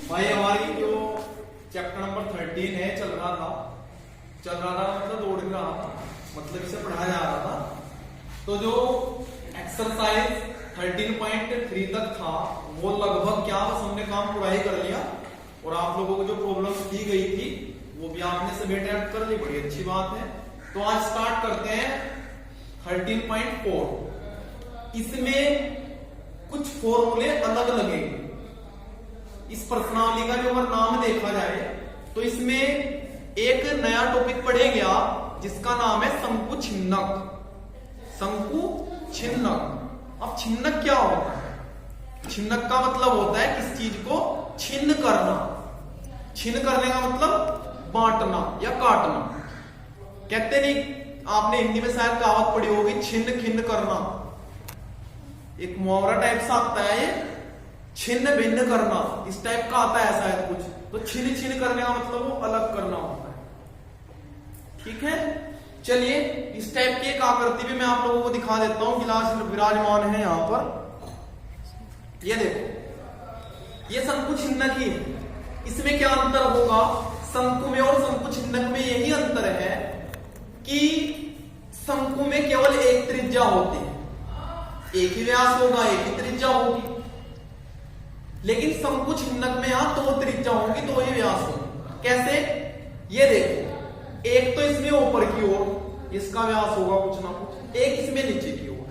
भाई हमारी जो चैप्टर नंबर 13 है चल रहा था मतलब दौड़ रहा था, मतलब इसे पढ़ाया जा रहा था। तो जो एक्सरसाइज 13.3 तक था वो लगभग क्या बस हमने काम पूरा ही कर लिया, और आप लोगों को जो प्रॉब्लम्स दी गई थी वो भी आपने सभी अटेम्प्ट कर ली, बड़ी अच्छी बात है। तो आज स्टार्ट करते हैं 13.4। इसमें कुछ फॉर्मूले अलग लगेंगे। इस प्रश्नावली का जो अगर नाम देखा जाए तो इसमें एक नया टॉपिक पढ़ेंगे आप जिसका नाम है शंकु छिन्नक। शंकु छिन्नक। अब छिन्नक क्या होता है? छिन्नक का मतलब होता है किस चीज को छिन्न करना। छिन्न करने का मतलब बांटना या काटना। कहते नहीं, आपने हिंदी में शायद कहावत पढ़ी होगी छिन्न खिन्न करना। एक मुहावरा टाइप सा आता है ये, छिन्न भिन्न करना, इस टाइप का आता है शायद कुछ। तो छिन्न छिन्न करने का मतलब वो अलग करना होता है। ठीक है, चलिए इस टाइप की एक आकृति भी मैं आप लोगों को दिखा देता हूं। गिलास विराजमान है यहां पर, ये देखो, ये शंकु छिन्नक ही है। इसमें क्या अंतर होगा? शंकु में और शंकु छिन्नक में यही अंतर है कि शंकु में केवल एक त्रिज्या होती है, एक ही व्यास होगा, एक ही त्रिज्या होगी। लेकिन शंकु छिन्नक में यहां दो त्रिज्या होंगी, दो ही व्यास होंगे। कैसे? ये देखो, एक तो इसमें ऊपर की ओर इसका व्यास होगा कुछ ना कुछ, एक इसमें नीचे की ओर।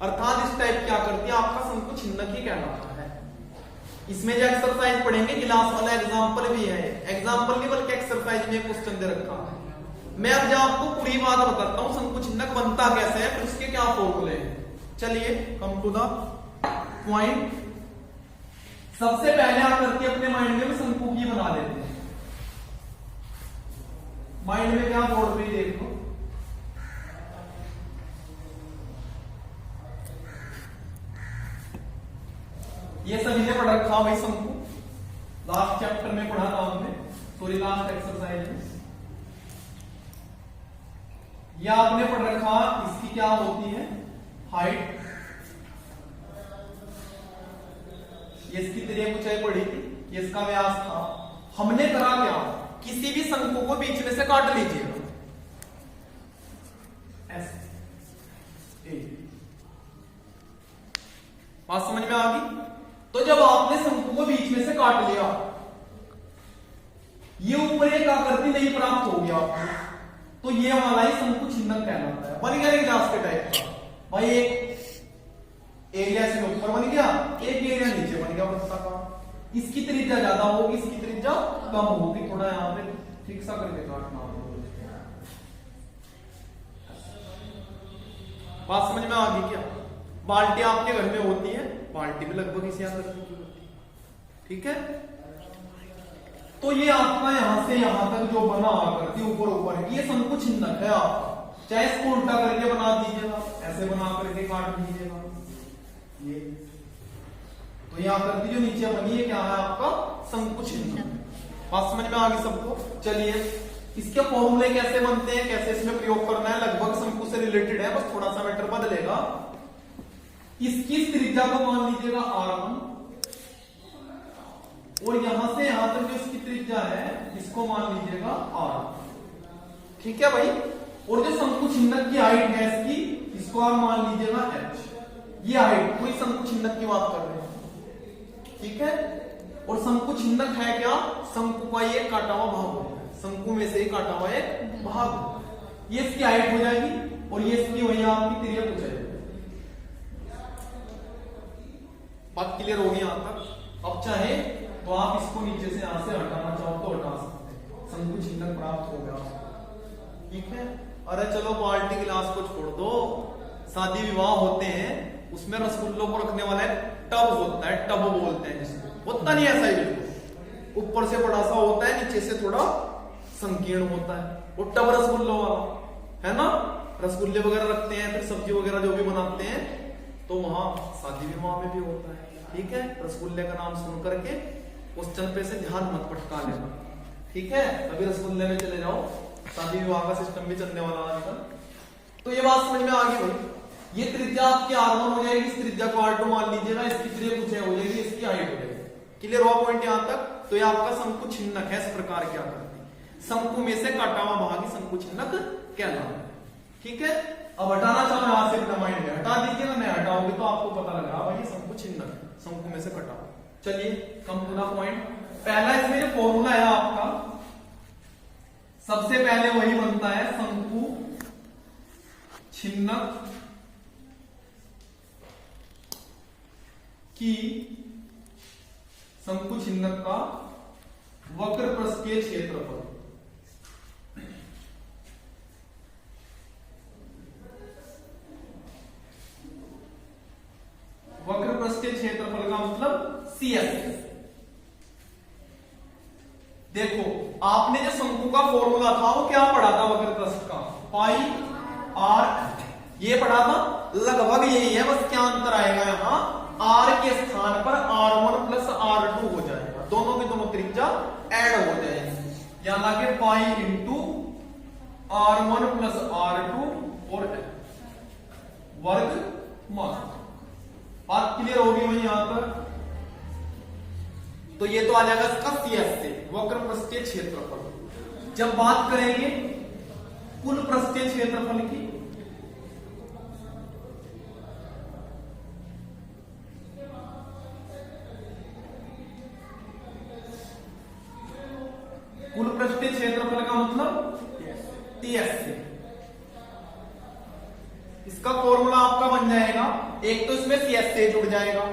अर्थात इस टाइप क्या करती है, आपका शंकु छिन्नक ही कहलाता है। इसमें जो एक्सरसाइज पढ़ेंगे गिलास वाला एग्जाम्पल भी है, एग्जाम्पल नहीं बल्कि एक्सरसाइज में क्वेश्चन दे रखा है। मैं अब जो आपको पूरी बात बताता हूं शंकु छिन्नक बनता कैसे है, फिर उसके क्या फॉर्मूले हैं। चलिए कम टू द पॉइंट। सबसे पहले आप करके अपने माइंड में शंकु की बना लेते हैं। माइंड में क्या बोर्ड पे देख लो, ये सभी ने पढ़ रखा भाई शंकु। लास्ट चैप्टर में पढ़ा था हमने, सॉरी लास्ट एक्सरसाइज में। यह आपने पढ़ रखा इसकी क्या होती है हाइट, ये इसकी त्रिज्या ऊंचाई पढ़ी थी, ये इसका व्यास था। हमने करा क्या, किसी भी शंकु को बीच में से काट लीजिएगा ऐसे। बात समझ में आ गई? तो जब आपने शंकु को बीच में से काट लिया, ये ऊपर एक आकृति नहीं प्राप्त हो गया आपको, तो ये वाला ही शंकु छिन्नक कहलाता है। बन गया एक ग्लास के टाइप का भाई, एक एरिया से ऊपर बन गया, एक एरिया नीचे बन गया बच्चा का। इसकी त्रिज्या ज्यादा होगी, इसकी त्रिज्या कम होगी। थोड़ा यहाँ पे ठीक सा करके काटना। बात समझ में आ गई क्या? बाल्टी आपके घर में होती है, बाल्टी भी लगभग इसी आकृति की होती है। ठीक है, तो ये आपका यहां से यहां तक जो बना आकृति ऊपर ऊपर है, ये शंकु छिन्नक है आपका। चाहे इसको उल्टा करके बना दीजिएगा, ऐसे बना करके काट दीजिएगा ये। तो ये आकृति जो नीचे बनी है क्या है आपका शंकु छिन्नक। बात समझ में आ गई सबको? चलिए इसके फॉर्मूले कैसे बनते हैं, कैसे इसमें प्रयोग करना है, लगभग शंकु से रिलेटेड है, बस थोड़ा सा मैटर बदलेगा। इसकी त्रिज्या को मान लीजिएगा r1, और यहां से यहां तक जो इसकी त्रिज्या है इसको मान लीजिएगा r। ठीक है भाई? और जो शंकु छिन्नक की हाइट है इसकी, इसको आप मान लीजिएगा h। ये हाइट कोई शंकु छिन्नक की बात कर रहे हैं। ठीक है, और शंकु छिन्नक है क्या? शंकु का ये काटा हुआ भाग होता है, शंकु में से ही काटा हुआ एक भाग। ये इसकी हाइट हो जाएगी और ये इसकी वही आपकी त्रिज्या हो जाएगी। बात क्लियर होगी यहां तक? अब चाहे तो आप इसको नीचे से यहां से हटाना चाहो तो हटा सकते हैं, शंकु छिन्नक प्राप्त हो गया। ठीक है, अरे चलो बाल्टी गिलास को छोड़ दो, शादी विवाह होते हैं उसमें रसगुल्लों को रखने वाला एक टब होता है, टब बोलते हैं जिसको, होता नहीं ऐसा ही बिल्कुल, ऊपर से बड़ा सा होता है, नीचे से थोड़ा संकीर्ण होता है, वो टब रसगुल्लों वाला है ना। रसगुल्ले वगैरह रखते हैं, फिर सब्जी वगैरह जो भी बनाते हैं, तो वहां शादी विवाह में भी होता है। ठीक है, रसगुल्ले का नाम सुन करके उस पे से ध्यान मत भटका लेना। ठीक है, अभी रसगुल्ले में चले जाओ, शादी विवाह का सिस्टम भी चलने वाला आजकल। तो ये बात समझ में आ गई भाई? ये त्रिज्या आपकी r1 हो जाएगी, इस त्रिज्या को r2 मान लीजिएगा, इसकी त्रिज्या कुछ हो जाएगी, इसकी हाइट हो जाएगी। क्लियर हुआ पॉइंट यहां तक? तो ये आपका शंकु छिन्नक है। इस प्रकार क्या करते हैं, शंकु में से काटा हुआ भाग ही शंकु छिन्नक कहलाता है। ठीक है, अब हटाना चाहो यहां से अपना माइंड में हटा दीजिएगा, नहीं हटाओगे तो आपको पता लगा भाई ये शंकु छिन्नक है, शंकु में से कटा। चलिए कम पूरा पॉइंट। पहला इसमें जो फॉर्मूला है आपका, सबसे पहले वही बनता है शंकु छिन्नक की शंकु छिन्नक का वक्र पृष्ठीय क्षेत्रफल। वक्र पृष्ठीय क्षेत्रफल का मतलब CS। देखो आपने जो शंकु का फॉर्मूला था वो क्या पढ़ा था, वक्र पृष्ठ का पाई R ये पढ़ा था, लगभग यही है, बस क्या अंतर आएगा यहाँ, R के स्थान पर R1 प्लस R2 हो जाएगा, दोनों की दोनों त्रिज्या ऐड हो जाएगी, यहाँ लाके pi into R1 plus R2 और वर्ग मान। बात क्लियर होगी वही यहां पर? तो ये तो आ जाएगा इसका CS से वक्र पृष्ठीय क्षेत्रफल। जब बात करेंगे कुल पृष्ठीय क्षेत्रफल की, कुल पृष्ठीय क्षेत्रफल का मतलब TS से, इसका फॉर्मूला आपका बन जाएगा, एक तो इसमें CS से जुड़ जाएगा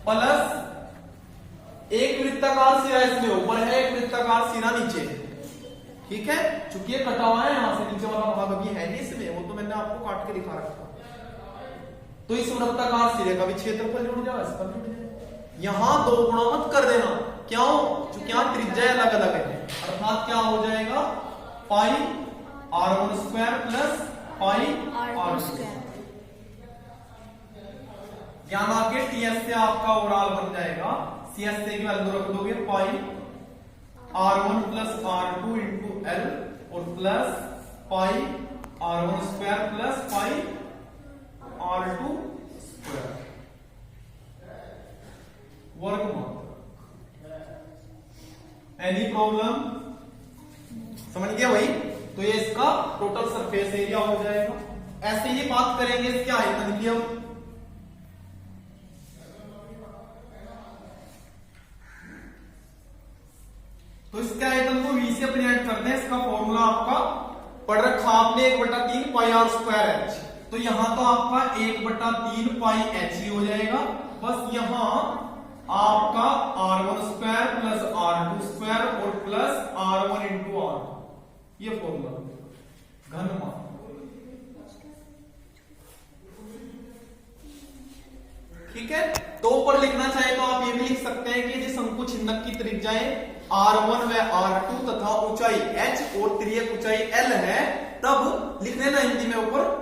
प्लस एक वृत्ताकार सिरा इसमें ऊपर है, एक वृत्ताकार सिरा नीचे है। ठीक है, चूंकि ये कटा हुआ है यहां से, नीचे वाला भाग अभी है नहीं इसमें, वो तो मैंने आपको काट के दिखा रखा। तो इस वृत्ताकार सिरे का भी क्षेत्रफल जुड़ जाएगा, इसका भी जुड़ जाएगा। यहां दो गुणा मत कर देना, क्यों? चूंकि यहां त्रिज्या अलग अलग है, अर्थात क्या हो जाएगा पाई R1 square plus pi R2 square. यहां आके TS से आपका ओवरऑल बन जाएगा, CS से की वैल्यू रख दोगे pi R1 plus R2 into L और plus pi R1 square plus pi R2 square वर्गमूल। Any problem? समझ गया भाई? तो ये इसका टोटल सरफेस एरिया हो जाएगा। ऐसे ही बात करेंगे इसके आयतन की। अब तो इसके आयतन को V से अपने ऐड करते हैं। इसका फॉर्मूला आपका पढ़ रखा आपने 1/3 पाई R स्क्वायर H। तो यहां तो आपका 1/3 पाई H ही हो जाएगा, बस यहां आपका R1 square plus R2 square और प्लस R1 इंटू R, ये फॉर्मूला घनमान। ठीक है, तो ऊपर लिखना चाहे तो आप ये भी लिख सकते हैं कि शंकु छिन्नक की त्रिज्याएं R1 व R2 तथा ऊंचाई H और तिर्यक ऊंचाई L है, तब लिख देना हिंदी में ऊपर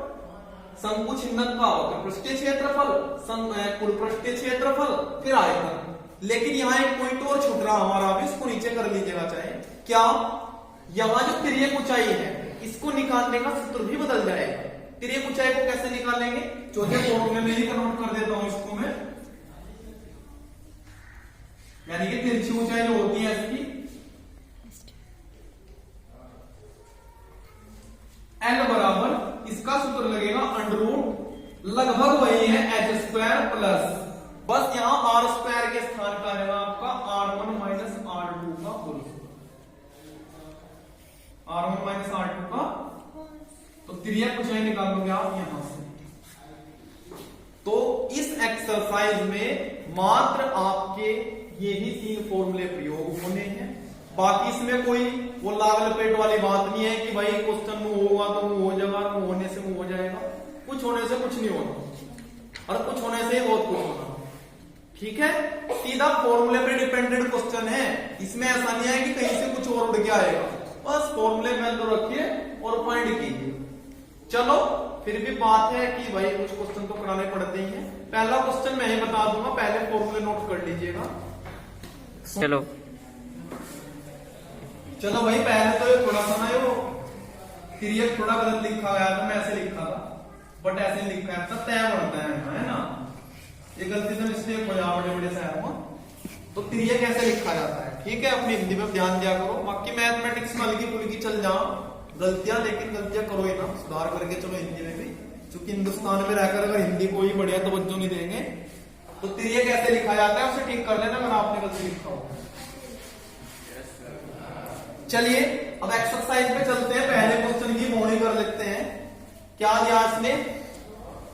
शंकु छिन्नक का वक्र पृष्ठीय क्षेत्रफल, कुल पृष्ठीय क्षेत्रफल, फिर आयतन। लेकिन यहाँ एक पॉइंट और छूट रहा हमारा, भी इसको नीचे कर लीजिएगा चाहे क्या, यहाँ जो तिर्यक ऊंचाई है इसको निकालने का सूत्र भी बदल जाएगा। तिर्यक ऊंचाई को कैसे निकालेंगे, चौथे फॉर्मूले में ही कन्वर्ट कर देता हूं इसको मैं, यानी कि तिरछी ऊंचाई जो होती है इसकी L बराबर, इसका सूत्र लगेगा अंडररूट लगभग वही है H स्क्वायर प्लस, बस यहां R स्क्वायर के स्थान पर आएगा आपका R1 माइनस R2 का होल, R1 माइनस R2 का। तो तिर्यक ऊंचाई निकालोगे आप यहां से। तो इस एक्सरसाइज में मात्र आपके यही 3 फॉर्मूले प्रयोग होने हैं, बाकी इसमें कोई वो लाग लपेट वाली बात नहीं है कि भाई क्वेश्चन मूव होगा तो मूव हो जाएगा, मूव होने से मूव हो जाएगा। कुछ होने से कुछ नहीं होना और कुछ होने से बहुत कुछ होना। ठीक है, सीधा फॉर्मूले पे डिपेंडेंट क्वेश्चन है, इसमें ऐसा नहीं है कि कहीं से कुछ और उड़ के आएगा, बस फॉर्मूले में तो रखिए और फाइंड कीजिए। चलो फिर भी बात है कि भाई कुछ क्वेश्चन तो कराने पड़ते ही हैं। पहला क्वेश्चन मैं ही बता दूंगा, पहले फॉर्मूले नोट कर लीजिएगा। चलो भाई, पहले तो ये थोड़ा सा ना वो तिर्यक थोड़ा गलत लिखा गया था, मैं ऐसे लिखा था, बट ऐसे लिखा है तय बनता है ना। ये गलती से मिस्टेक हो जाए बड़े बड़े शहरों में। तो त्रिज्या कैसे लिखा जाता है, ठीक है, अपनी हिंदी में ध्यान दिया करो। बाकी मैथमेटिक्स में हल्की फुल्की चल जाओ गलतियां, लेकिन गलतियां करो ही ना, सुधार करके चलो हिंदी में भी, क्योंकि हिंदुस्तान में रहकर अगर हिंदी को ही बढ़िया तवज्जो नहीं देंगे तो त्रिज्या कैसे लिखा जाता है उसे ठीक कर लेना अगर आपने गलती लिखा हो। चलिए अब एक्सरसाइज पे चलते हैं। पहले क्वेश्चन की मॉर्निंग कर लेते हैं। क्या दिया इसने,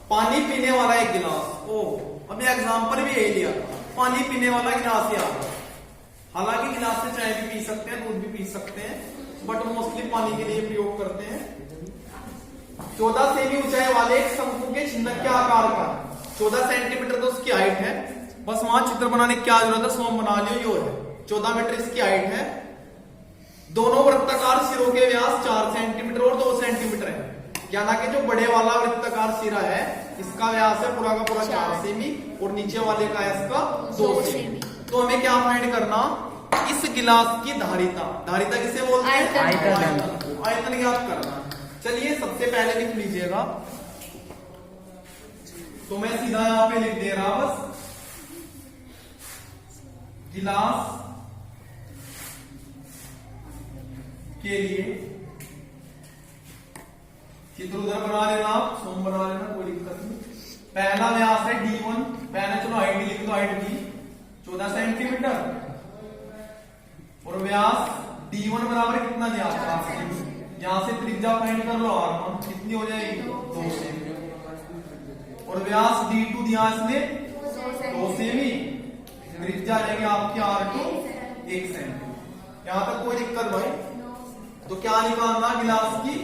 पानी पीने वाला एक गिलास। ओ अभी एग्जाम्पल भी यही दिया, पानी पीने वाला गिलास याद। हालांकि गिलास से चाय भी पी सकते हैं, दूध भी पी सकते हैं, बट मोस्टली पानी के लिए प्रयोग करते हैं। 14 सेमी ऊंचाई वाले एक शंकु के छिन्नक के आकार का, 14 सेंटीमीटर तो उसकी हाइट है, बस वहां चित्र बनाने की क्या जरूरत है, स्वयं बना लियो। यो है 14 मीटर इसकी हाइट है। दोनों वृत्ताकार सिरों के व्यास 4 सेंटीमीटर और 2 सेंटीमीटर है। यानी कि जो बड़े वाला वृत्ताकार सिरा है इसका व्यास है पूरा का पूरा 4 सेमी और नीचे वाले का है इसका 2 सेमी। तो हमें क्या फाइंड करना, इस गिलास की धारिता, धारिता किसे बोलते हैं, आयतन ज्ञात करना। चलिए सबसे पहले लिख लीजिएगा, तो मैं सीधा यहां पे लिख दे रहा बस, गिलास के लिए चित्र उधर बना लेना, आप सोम बना लेना, कोई दिक्कत नहीं। पहला व्यास है D1, पहले चलो हाइट लिख दो, हाइट दी 14 सेंटीमीटर और व्यास D1 बराबर कितना दिया, 4 सेमी। यहां से त्रिज्या फाइंड कर लो R1 कितनी हो जाएगी, 2 सेमी। और व्यास D2 दिया इसने 2 सेमी, त्रिज्या जाएगी आपकी R2 1 सेमी। यहां तक कोई दिक्कत भाई। तो क्या निकालना गिलास की,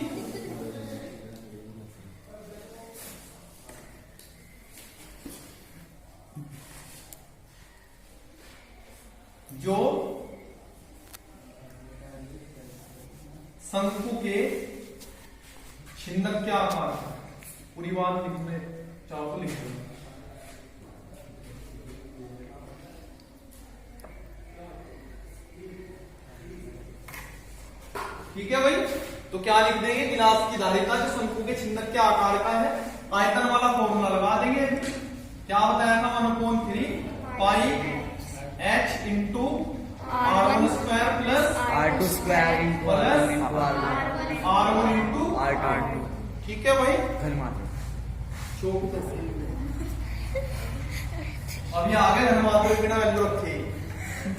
जो शंकु के छिन्नक के आकार, पूरी बात लिखने चाहो तो लिख लो। ठीक है भाई, तो क्या लिख देंगे, गिलास की धारिता जो शंकु के छिन्नक के आकार का है। आयतन वाला फॉर्मूला लगा देंगे, क्या बताया था, 1/3 पाई h into R1 square plus R2 square into R1 into R2। ठीक है भाई, घर माते अभी आगे घर माते बिना वैल्यू रखे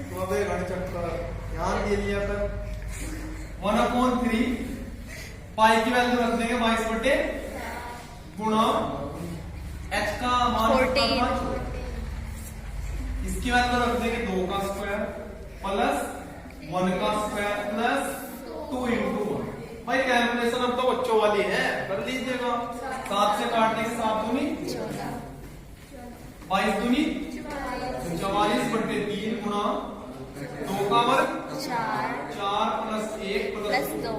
तो अब घड़ी चक्कर ध्यान दे लिया कर। 1/3 पाई की वैल्यू रख देंगे 22 गुणा h का मान 14, इसकी वैल्यू रख देंगे 2 का स्क्वायर प्लस 1 का स्क्वायर प्लस 2 इंटू 1। भाई कैलकुलेशन अब तो बच्चों वाली है, कर लीजिएगा। 7 से काटने के 7 दूनी 22 दूनी 44/3 गुणा 2 का वर्ग 4 प्लस 1 प्लस 2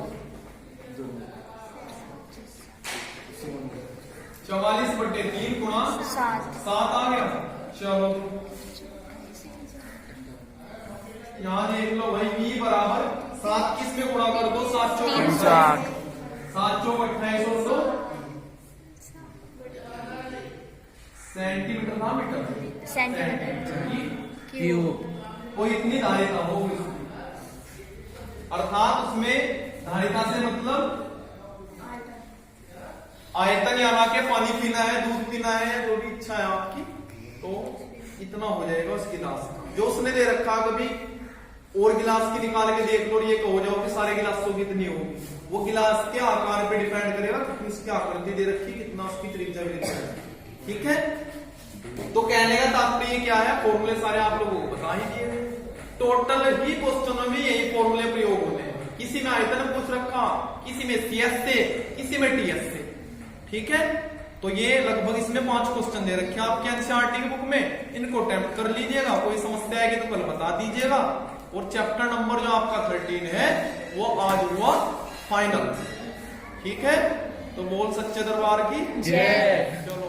44/3 गुणा 7 आ गया। चलो यहाँ देख लो भाई, v बराबर 7 किस में गुणा कर दो, 7 चौक 28, 7 चौक 28 और 2 सेंटीमीटर ना मीटर, सेंटीमीटर क्यूब। कोई इतनी धारिता हो, अर्थात उसमें धारिता से मतलब आयतन, या के पानी पीना है, दूध पीना है, जो भी इच्छा है आपकी, तो इतना हो जाएगा उस गिलास का जो उसने दे रखा। कभी और गिलास की निकाल के देख लो, ये कहो जाओ कि सारे गिलासों की इतनी होगी, वो गिलास के आकार पे डिपेंड करेगा कितनी इसकी आकृति दे रखी, कितना उसकी त्रिज्या भी रखी। ठीक है, तो कहने का तात्पर्य क्या है, फॉर्मूले सारे आप लोगों को बता ही दिए। टोटल ही क्वेश्चनों में यही फॉर्मूले प्रयोग होते हैं। किसी में आयतन पूछ रखा, किसी में CS से, किसी में TS से। ठीक है, तो ये लगभग इसमें 5 क्वेश्चन दे रखे हैं आपके NCERT की बुक में, इनको अटेम्प्ट कर लीजिएगा। कोई समस्या आएगी तो कल बता दीजिएगा। और चैप्टर नंबर जो आपका 13 है वो आज हुआ फाइनल। ठीक है, तो बोल सच्चे दरबार की जय। चलो।